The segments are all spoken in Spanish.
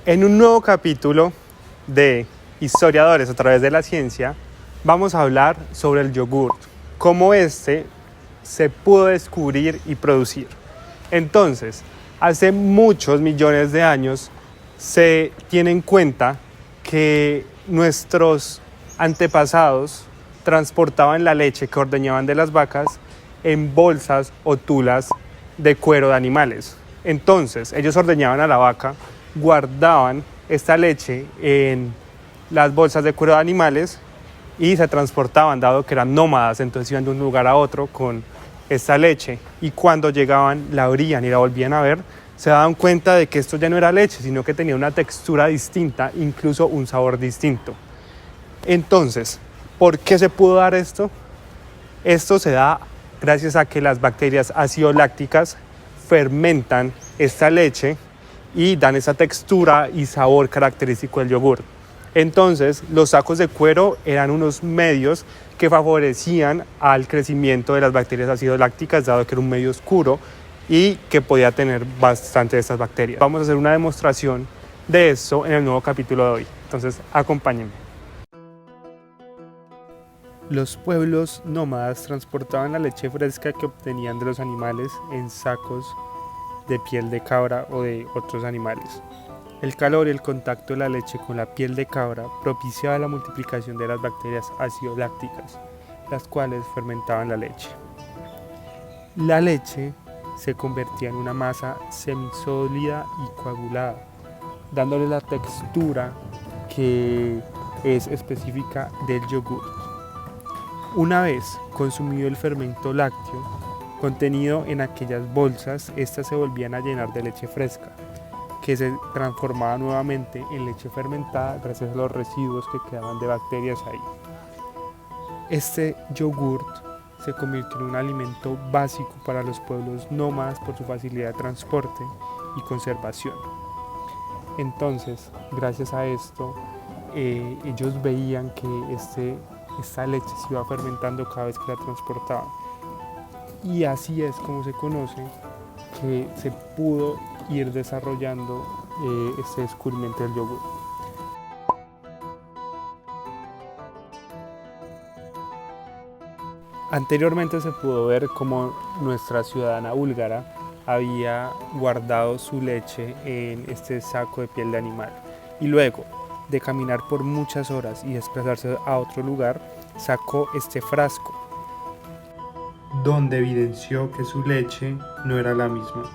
En un nuevo capítulo de Historiadores a través de la ciencia, vamos a hablar sobre el yogurt, cómo este se pudo descubrir y producir. Entonces, hace muchos millones de años se tiene en cuenta que nuestros antepasados transportaban la leche que ordeñaban de las vacas en bolsas o tulas de cuero de animales. Entonces, ellos ordeñaban a la vaca, guardaban esta leche en las bolsas de cuero de animales y se transportaban, dado que eran nómadas, entonces iban de un lugar a otro con esta leche, y cuando llegaban la abrían y la volvían a ver, se daban cuenta de que esto ya no era leche, sino que tenía una textura distinta, incluso un sabor distinto. Entonces, ¿por qué se pudo dar esto? Esto se da gracias a que las bacterias ácido-lácticas fermentan esta leche y dan esa textura y sabor característico del yogur. Entonces, los sacos de cuero eran unos medios que favorecían al crecimiento de las bacterias ácido-lácticas, dado que era un medio oscuro y que podía tener bastante de estas bacterias. Vamos a hacer una demostración de esto en el nuevo capítulo de hoy. Entonces, acompáñenme. Los pueblos nómadas transportaban la leche fresca que obtenían de los animales en sacos de piel de cabra o de otros animales. El calor y el contacto de la leche con la piel de cabra propiciaba la multiplicación de las bacterias ácido-lácticas, las cuales fermentaban la leche. La leche se convertía en una masa semisólida y coagulada, dándole la textura que es específica del yogur. Una vez consumido el fermento lácteo contenido en aquellas bolsas, estas se volvían a llenar de leche fresca, que se transformaba nuevamente en leche fermentada gracias a los residuos que quedaban de bacterias ahí. Este yogurt se convirtió en un alimento básico para los pueblos nómadas por su facilidad de transporte y conservación. Entonces, gracias a esto, ellos veían que esta leche se iba fermentando cada vez que la transportaban. Y así es como se conoce que se pudo ir desarrollando este descubrimiento del yogur. Anteriormente se pudo ver cómo nuestra ciudadana búlgara había guardado su leche en este saco de piel de animal, y luego de caminar por muchas horas y desplazarse a otro lugar, sacó este frasco, donde evidenció que su leche no era la misma.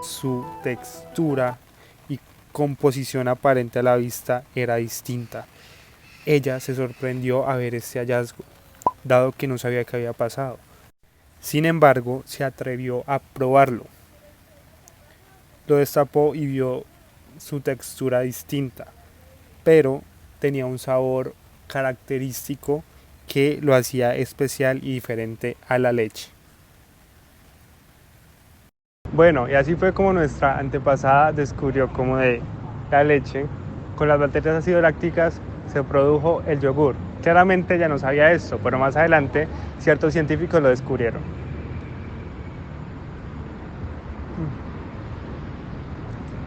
Su textura y composición aparente a la vista era distinta. Ella se sorprendió a ver este hallazgo, dado que no sabía qué había pasado. Sin embargo, se atrevió a probarlo. Lo destapó y vio su textura distinta, pero tenía un sabor característico que lo hacía especial y diferente a la leche. Bueno, y así fue como nuestra antepasada descubrió cómo de la leche, con las bacterias ácido-lácticas, se produjo el yogur. Claramente ella no sabía esto, pero más adelante ciertos científicos lo descubrieron.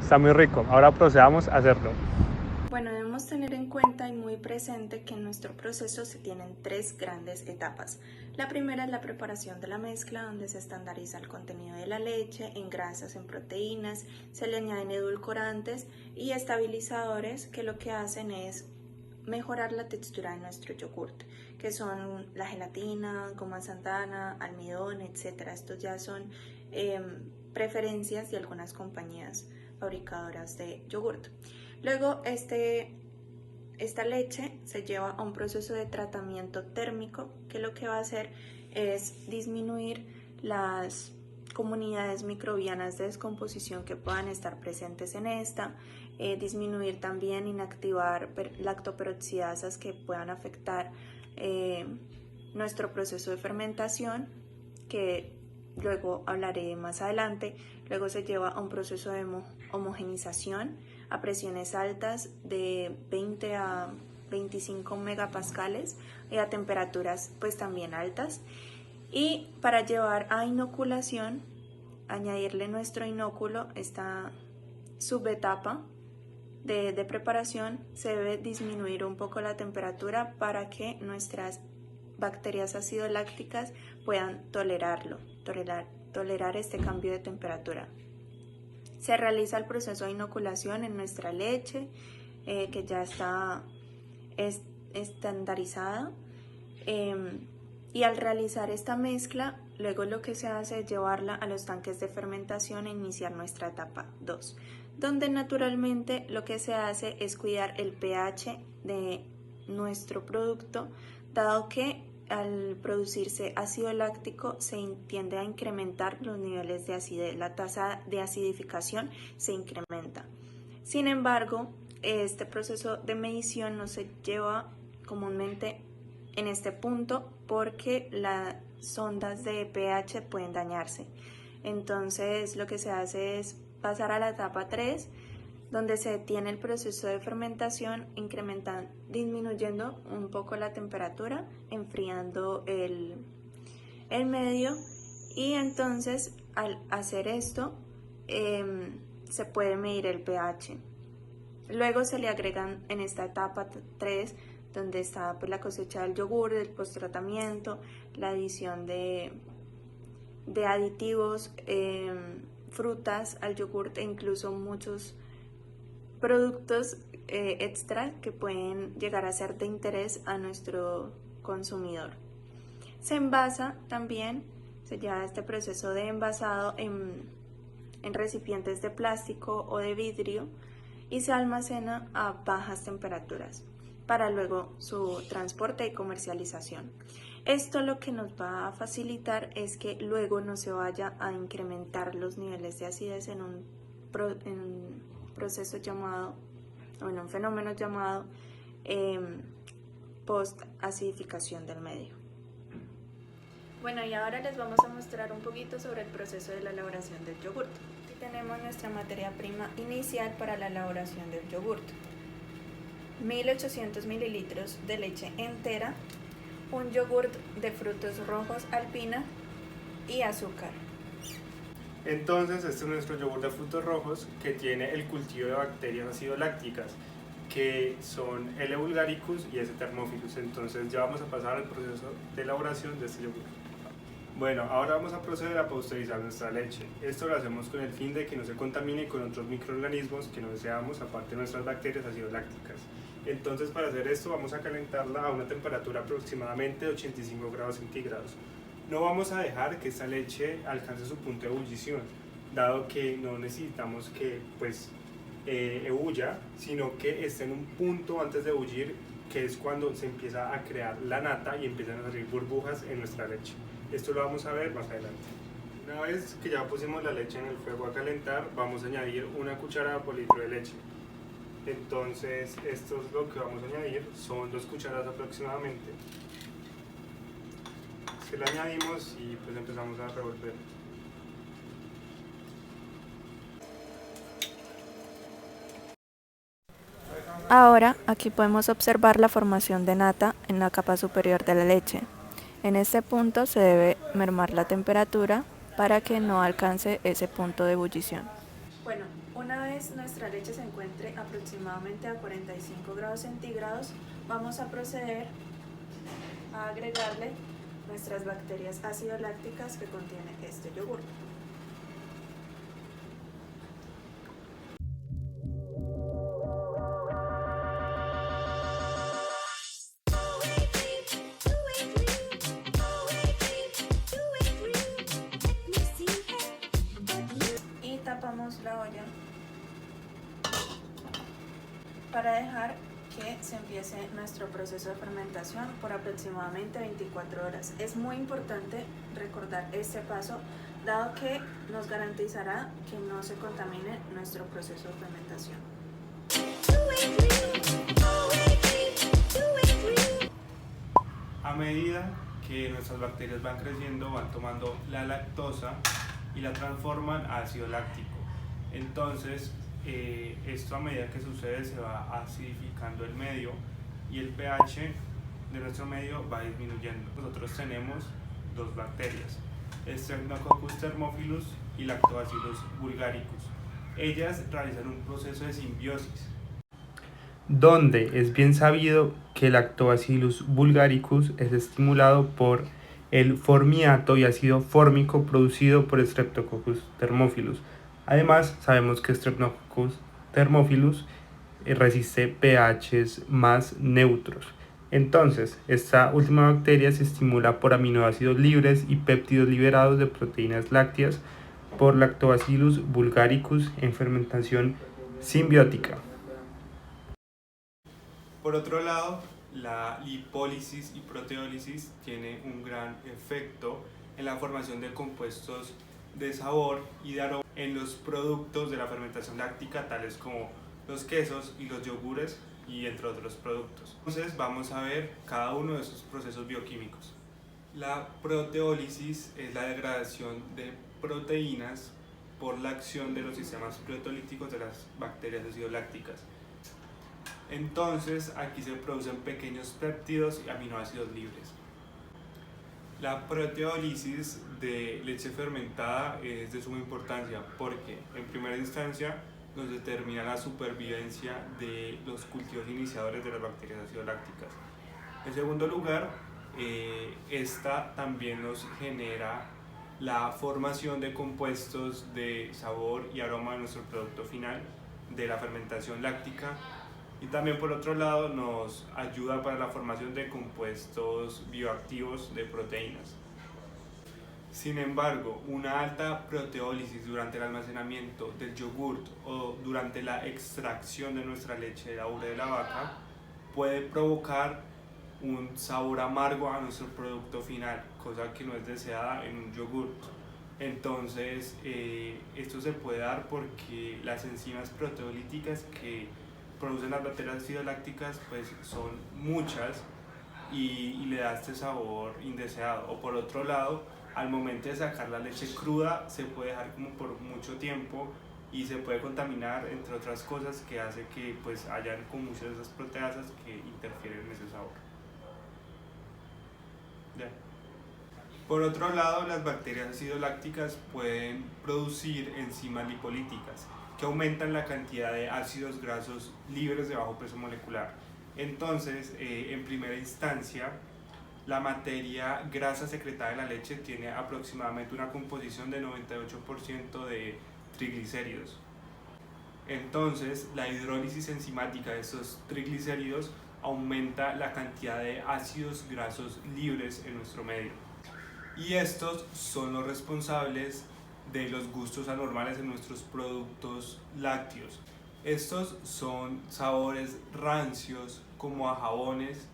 Está muy rico, ahora procedamos a hacerlo. Bueno, debemos tener en cuenta y muy presente que en nuestro proceso se tienen tres grandes etapas. La primera es la preparación de la mezcla, donde se estandariza el contenido de la leche en grasas, en proteínas, se le añaden edulcorantes y estabilizadores que lo que hacen es mejorar la textura de nuestro yogurt, que son la gelatina, goma santana, almidón, etc. Estos ya son preferencias de algunas compañías fabricadoras de yogurt. Luego esta leche se lleva a un proceso de tratamiento térmico, que lo que va a hacer es disminuir las comunidades microbianas de descomposición que puedan estar presentes en esta, disminuir también, inactivar lactoperoxidasas que puedan afectar nuestro proceso de fermentación, que luego hablaré más adelante. Luego se lleva a un proceso de homogenización a presiones altas de 20 a 25 megapascales y a temperaturas pues también altas. Y para llevar a inoculación, añadirle nuestro inóculo, esta subetapa, de preparación se debe disminuir un poco la temperatura para que nuestras bacterias acidolácticas puedan tolerar este cambio de temperatura. Se realiza el proceso de inoculación en nuestra leche, que ya está estandarizada, y al realizar esta mezcla, luego lo que se hace es llevarla a los tanques de fermentación e iniciar nuestra etapa 2, donde naturalmente lo que se hace es cuidar el pH de nuestro producto, dado que al producirse ácido láctico se tiende a incrementar los niveles de acidez, la tasa de acidificación se incrementa. Sin embargo, este proceso de medición no se lleva comúnmente en este punto porque las sondas de pH pueden dañarse. Entonces lo que se hace es pasar a la etapa 3, donde se detiene el proceso de fermentación, disminuyendo un poco la temperatura, enfriando el medio, y entonces al hacer esto se puede medir el pH. Luego se le agregan en esta etapa 3, donde está pues, la cosecha del yogur, del posttratamiento, la adición de aditivos, frutas al yogur e incluso muchos productos extra que pueden llegar a ser de interés a nuestro consumidor. Se envasa también, se lleva este proceso de envasado en recipientes de plástico o de vidrio y se almacena a bajas temperaturas para luego su transporte y comercialización. Esto lo que nos va a facilitar es que luego no se vaya a incrementar los niveles de acidez en un proceso llamado, o en un fenómeno llamado post-acidificación del medio. Bueno, y ahora les vamos a mostrar un poquito sobre el proceso de la elaboración del yogurt. Aquí tenemos nuestra materia prima inicial para la elaboración del yogurt: 1800 mililitros de leche entera, un yogurt de frutos rojos alpina y azúcar. Entonces, este es nuestro yogur de frutos rojos que tiene el cultivo de bacterias acidolácticas, que son L. vulgaricus y S. thermophilus. Entonces ya vamos a pasar al proceso de elaboración de este yogur. Bueno, ahora vamos a proceder a pasteurizar nuestra leche. Esto lo hacemos con el fin de que no se contamine con otros microorganismos que no deseamos, aparte de nuestras bacterias acidolácticas. Entonces, para hacer esto vamos a calentarla a una temperatura aproximadamente de 85 grados centígrados. No vamos a dejar que esta leche alcance su punto de ebullición, dado que no necesitamos que ebulla, sino que esté en un punto antes de ebullir, que es cuando se empieza a crear la nata y empiezan a salir burbujas en nuestra leche. Esto lo vamos a ver más adelante. Una vez que ya pusimos la leche en el fuego a calentar, vamos a añadir una cucharada por litro de leche. Entonces, esto es lo que vamos a añadir, son 2 cucharadas aproximadamente. Se la añadimos y pues empezamos a revolver. Ahora aquí podemos observar la formación de nata en la capa superior de la leche. En este punto se debe mermar la temperatura para que no alcance ese punto de ebullición. Bueno, una vez nuestra leche se encuentre aproximadamente a 45 grados centígrados, vamos a proceder a agregarle nuestras bacterias acidolácticas que contiene este yogur. Y tapamos la olla para dejar que se empiece nuestro proceso de fermentación por aproximadamente 24 horas. Es muy importante recordar este paso, dado que nos garantizará que no se contamine nuestro proceso de fermentación. A medida que nuestras bacterias van creciendo, van tomando la lactosa y la transforman a ácido láctico. Entonces, esto a medida que sucede se va acidificando el medio y el pH de nuestro medio va disminuyendo. Nosotros tenemos 2 bacterias, Staphylococcus thermophilus y Lactobacillus bulgaricus. Ellas realizan un proceso de simbiosis, donde es bien sabido que el Lactobacillus bulgaricus es estimulado por el formiato y ácido fórmico producido por Streptococcus thermophilus. Además, sabemos que Streptococcus thermophilus resiste pHs más neutros. Entonces, esta última bacteria se estimula por aminoácidos libres y péptidos liberados de proteínas lácteas por Lactobacillus bulgaricus en fermentación simbiótica. Por otro lado, la lipólisis y proteólisis tiene un gran efecto en la formación de compuestos de sabor y de aroma en los productos de la fermentación láctica, tales como los quesos y los yogures, y entre otros productos. Entonces vamos a ver cada uno de esos procesos bioquímicos. La proteólisis es la degradación de proteínas por la acción de los sistemas proteolíticos de las bacterias acidolácticas. Entonces aquí se producen pequeños péptidos y aminoácidos libres. La proteólisis de leche fermentada es de suma importancia porque en primera instancia nos determina la supervivencia de los cultivos iniciadores de las bacterias acidolácticas. En segundo lugar, esta también nos genera la formación de compuestos de sabor y aroma de nuestro producto final de la fermentación láctica, y también por otro lado nos ayuda para la formación de compuestos bioactivos de proteínas. Sin embargo, una alta proteólisis durante el almacenamiento del yogurt o durante la extracción de nuestra leche de la ubre de la vaca puede provocar un sabor amargo a nuestro producto final, cosa que no es deseada en un yogurt. Entonces, esto se puede dar porque las enzimas proteolíticas que producen las bacterias acidolácticas pues son muchas y le da este sabor indeseado. O por otro lado, al momento de sacar la leche cruda se puede dejar como por mucho tiempo y se puede contaminar, entre otras cosas, que hace que pues hayan como muchas de esas proteasas que interfieren en ese sabor. Ya. Por otro lado, las bacterias acidolácticas pueden producir enzimas lipolíticas que aumentan la cantidad de ácidos grasos libres de bajo peso molecular. Entonces, en primera instancia, la materia grasa secretada de la leche tiene aproximadamente una composición de 98% de triglicéridos. Entonces, la hidrólisis enzimática de estos triglicéridos aumenta la cantidad de ácidos grasos libres en nuestro medio. Y estos son los responsables de los gustos anormales en nuestros productos lácteos. Estos son sabores rancios como a jabones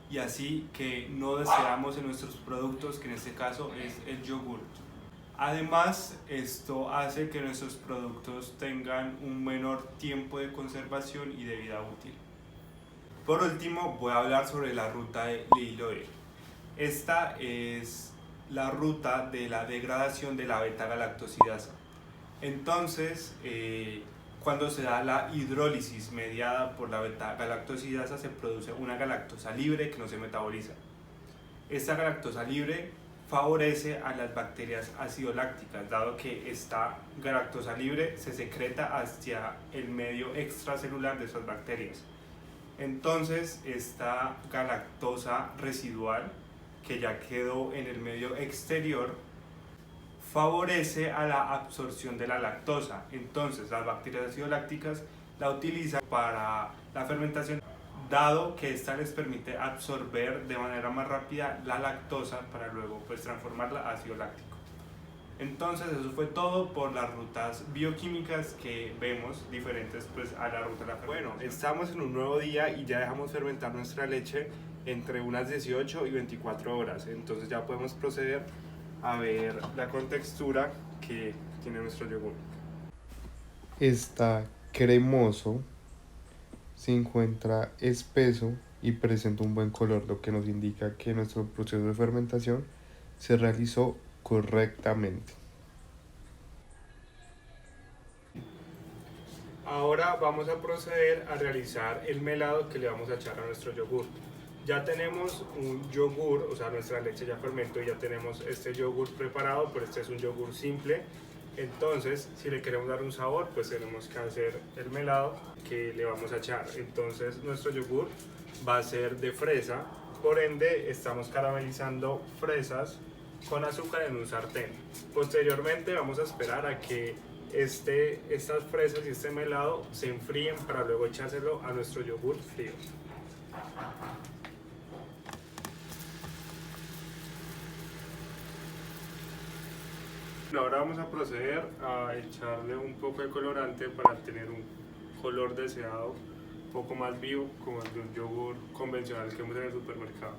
y así que no deseamos en nuestros productos, que en este caso es el yogurt. Además, esto hace que nuestros productos tengan un menor tiempo de conservación y de vida útil. Por último, voy a hablar sobre la ruta de Ley-Loewe. Esta es la ruta de la degradación de la beta-galactosidasa. Entonces, cuando se da la hidrólisis mediada por la beta-galactosidasa, se produce una galactosa libre que no se metaboliza. Esta galactosa libre favorece a las bacterias acidolácticas, dado que esta galactosa libre se secreta hacia el medio extracelular de esas bacterias. Entonces, esta galactosa residual, que ya quedó en el medio exterior, favorece a la absorción de la lactosa. Entonces, las bacterias acidolácticas la utilizan para la fermentación, dado que esta les permite absorber de manera más rápida la lactosa para luego pues transformarla a ácido láctico. Entonces eso fue todo por las rutas bioquímicas que vemos diferentes pues a la ruta de la fermentación. Bueno, estamos en un nuevo día y ya dejamos fermentar nuestra leche entre unas 18 y 24 horas. Entonces ya podemos proceder a ver la contextura que tiene nuestro yogur. Está cremoso, se encuentra espeso y presenta un buen color, lo que nos indica que nuestro proceso de fermentación se realizó correctamente. Ahora vamos a proceder a realizar el melado que le vamos a echar a nuestro yogur. Ya tenemos un yogur, o sea nuestra leche ya fermentó y ya tenemos este yogur preparado, pero este es un yogur simple Entonces, si le queremos dar un sabor, pues tenemos que hacer el melado que le vamos a echar. Entonces, nuestro yogur va a ser de fresa, por ende estamos caramelizando fresas con azúcar en un sartén. Posteriormente vamos a esperar a que estas fresas y este melado se enfríen para luego echárselo a nuestro yogur frío. Ahora vamos a proceder a echarle un poco de colorante para tener un color deseado un poco más vivo como el de un yogur convencional que vemos en el supermercado.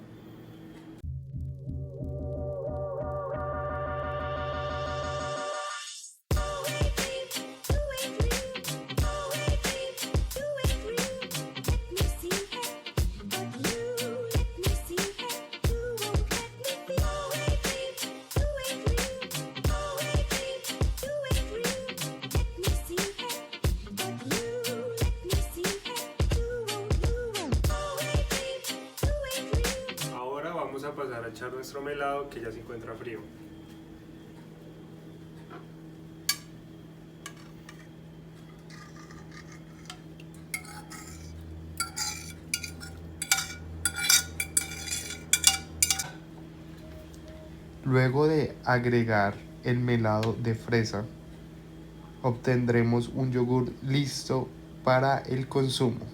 Vamos a pasar a echar nuestro melado que ya se encuentra frío. Luego de agregar el melado de fresa, obtendremos un yogur listo para el consumo.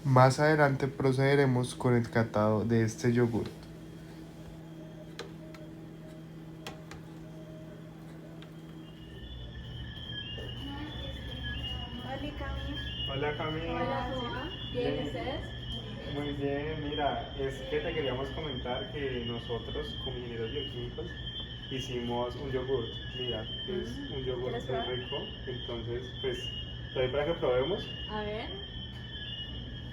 Más adelante procederemos con el catado de este yogur. Hola Cami. Hola Camila. Hola Zuka. Bien, ¿y ustedes? Muy bien, mira, es que te queríamos comentar que nosotros como ingenieros bioquímicos hicimos un yogur. Mira, es un yogur ¿Quieres muy probar? rico, entonces pues te doy para que probemos. A ver.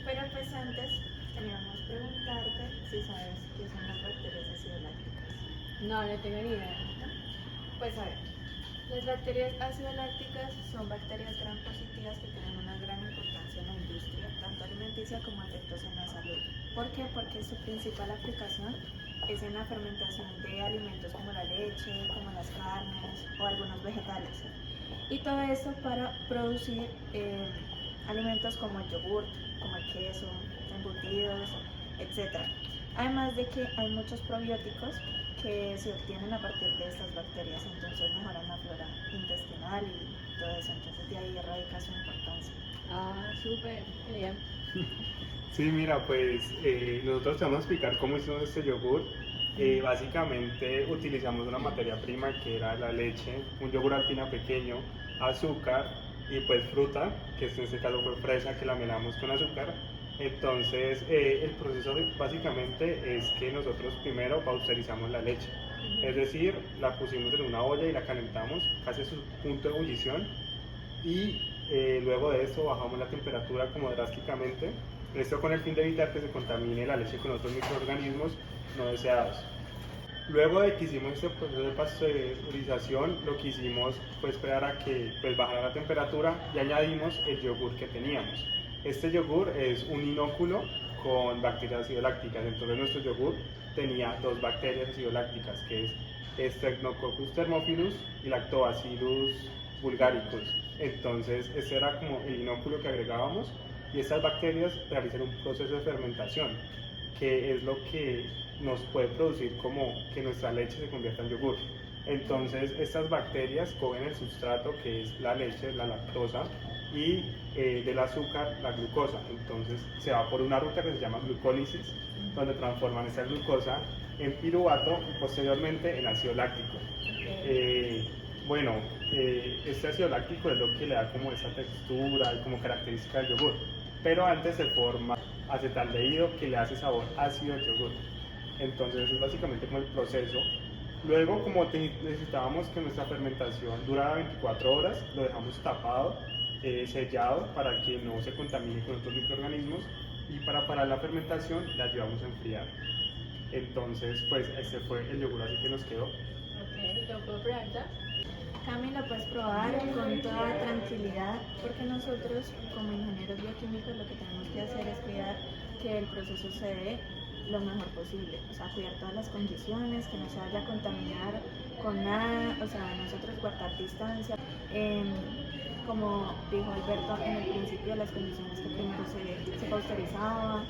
Pero pues antes queríamos preguntarte si sabes qué son las bacterias ácido lácticas. No, no tengo ni idea. Pues a ver, las bacterias ácido lácticas son bacterias gram positivas que tienen una gran importancia en la industria, tanto alimenticia como efectos en la salud. ¿Por qué? Porque su principal aplicación es en la fermentación de alimentos como la leche, como las carnes o algunos vegetales. Y todo esto para producir alimentos como el yogur, como el queso, embutidos, etc. Además de que hay muchos probióticos que se obtienen a partir de estas bacterias, entonces mejoran la flora intestinal y todo eso, entonces de ahí radica su importancia. Ah, súper. Bien. Sí, mira, pues nosotros te vamos a explicar cómo hicimos este yogur. Básicamente utilizamos una materia prima que era la leche, un yogur alpina pequeño, azúcar y pues fruta, que en este caso fue fresa que la melamos con azúcar. Entonces el proceso básicamente es que nosotros primero pasteurizamos la leche, es decir, la pusimos en una olla y la calentamos casi a su punto de ebullición y luego de eso bajamos la temperatura como drásticamente, esto con el fin de evitar que se contamine la leche con otros microorganismos no deseados. Luego de que hicimos este proceso de pasteurización, lo que hicimos fue esperar a que pues, bajara la temperatura y añadimos el yogur que teníamos. Este yogur es un inóculo con bacterias acidolácticas, entonces nuestro yogur tenía dos bacterias acidolácticas, que es Streptococcus thermophilus y Lactobacillus bulgaricus. Entonces este era como el inóculo que agregábamos y estas bacterias realizan un proceso de fermentación, que es lo que nos puede producir como que nuestra leche se convierta en yogur. Entonces estas bacterias cogen el sustrato que es la leche, la lactosa, y del azúcar la glucosa. Entonces se va por una ruta que se llama glucólisis, donde transforman esa glucosa en piruvato y posteriormente en ácido láctico. Este ácido láctico es lo que le da como esa textura y como característica del yogur. Pero antes se forma acetaldehído que le hace sabor ácido al yogur. Entonces es básicamente como el proceso. Luego, como necesitábamos que nuestra fermentación durara 24 horas, lo dejamos tapado, sellado para que no se contamine con otros microorganismos y para parar la fermentación la ayudamos a enfriar. Entonces, pues este fue el yogur así que nos quedó. Ok, ¿lo puedo probar ya? Cami, lo puedes probar con toda tranquilidad porque nosotros como ingenieros bioquímicos lo que tenemos que hacer es cuidar que el proceso se dé lo mejor posible, o sea, cuidar todas las condiciones, que no se vaya a contaminar con nada, o sea, nosotros guardar distancia. Como dijo Alberto en el principio, las condiciones que primero se pasteurizaba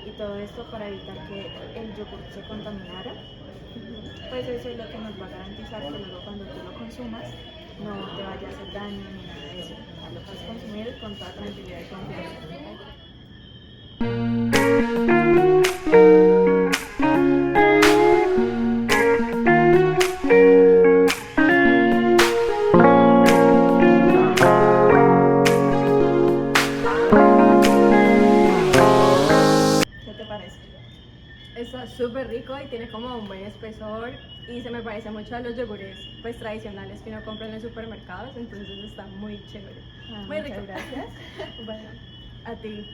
y todo esto para evitar que el yogur se contaminara, pues eso es lo que nos va a garantizar que luego cuando tú lo consumas no te vaya a hacer daño ni nada de eso. O sea, lo puedes consumir con toda tranquilidad y confianza. ¿Qué te parece? Está súper rico y tiene como un buen espesor y se me parece mucho a los yogures pues tradicionales que uno compra en los supermercados, entonces está muy chévere. Muy rico. Muchas gracias. Bueno, a ti.